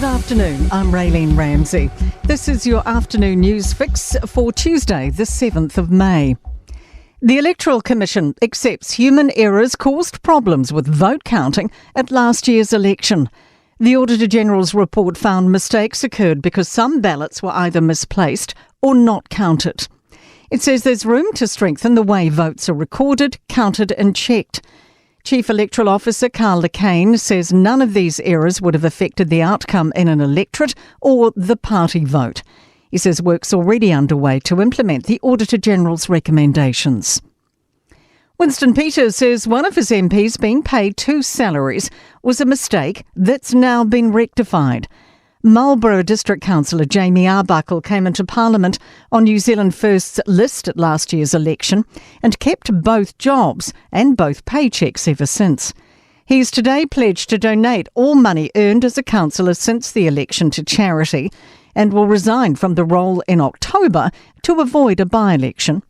Good afternoon, I'm Raylene Ramsey. This is your afternoon news fix for Tuesday, the 7th of May. The Electoral Commission accepts human errors caused problems with vote counting at last year's election. The Auditor-General's report found mistakes occurred because some ballots were either misplaced or not counted. It says there's room to strengthen the way votes are recorded, counted and checked. Chief Electoral Officer Carl Lecane says none of these errors would have affected the outcome in an electorate or the party vote. He says work's already underway to implement the Auditor-General's recommendations. Winston Peters says one of his MPs being paid 2 salaries was a mistake that's now been rectified. Marlborough District Councillor Jamie Arbuckle came into Parliament on New Zealand First's list at last year's election and kept both jobs and both paychecks ever since. He's today pledged to donate all money earned as a councillor since the election to charity and will resign from the role in October to avoid a by-election.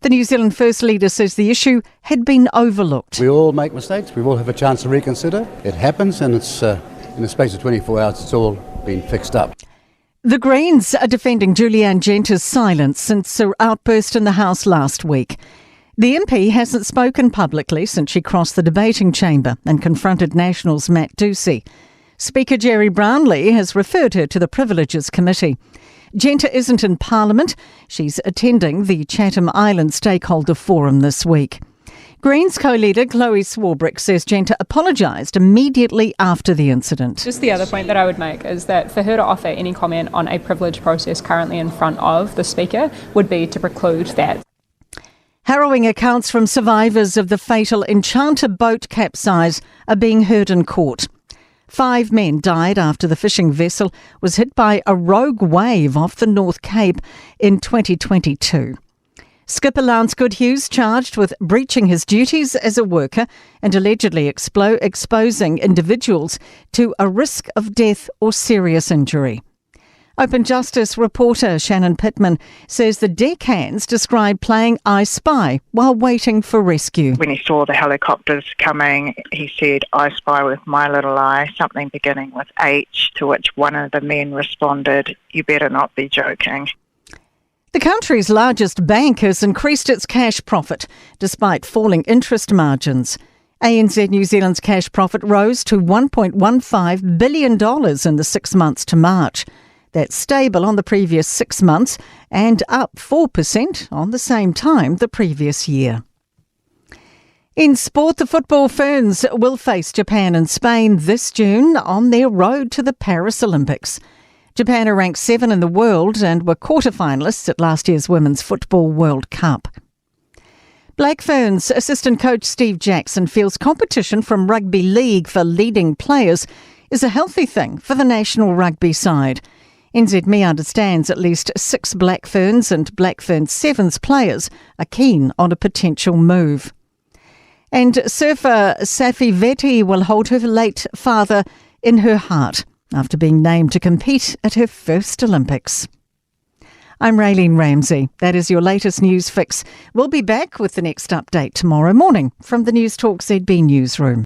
The New Zealand First leader says the issue had been overlooked. We all make mistakes. We all have a chance to reconsider. It happens, and it's in the space of 24 hours, it's all been fixed up. The Greens are defending Julianne Genter's silence since her outburst in the House last week. The MP hasn't spoken publicly since she crossed the debating chamber and confronted National's Matt Ducey. Speaker Jerry Brownlee has referred her to the Privileges Committee. Genter isn't in Parliament. She's attending the Chatham Island Stakeholder Forum this week. Greens co-leader Chloe Swarbrick says Genter apologised immediately after the incident. Just the other point that I would make is that for her to offer any comment on a privilege process currently in front of the Speaker would be to preclude that. Harrowing accounts from survivors of the fatal Enchanter boat capsize are being heard in court. 5 men died after the fishing vessel was hit by a rogue wave off the North Cape in 2022. Skipper Lance Goodhughes charged with breaching his duties as a worker and allegedly exposing individuals to a risk of death or serious injury. Open Justice reporter Shannon Pittman says the deckhands described playing I Spy while waiting for rescue. When he saw the helicopters coming, he said, "I spy with my little eye," something beginning with H, to which one of the men responded, "You better not be joking." The country's largest bank has increased its cash profit despite falling interest margins. ANZ New Zealand's cash profit rose to $1.15 billion in the 6 months to March. That's stable on the previous 6 months and up 4% on the same time the previous year. In sport, the football Ferns will face Japan and Spain this June on their road to the Paris Olympics. Japan are ranked 7 in the world and were quarter-finalists at last year's Women's Football World Cup. Black Ferns assistant coach Steve Jackson feels competition from rugby league for leading players is a healthy thing for the national rugby side. NZME understands at least 6 Black Ferns and Black Ferns Sevens players are keen on a potential move. And surfer Safi Veti will hold her late father in her heart after being named to compete at her first Olympics. I'm Raylene Ramsey. That is your latest news fix. We'll be back with the next update tomorrow morning from the Newstalk ZB newsroom.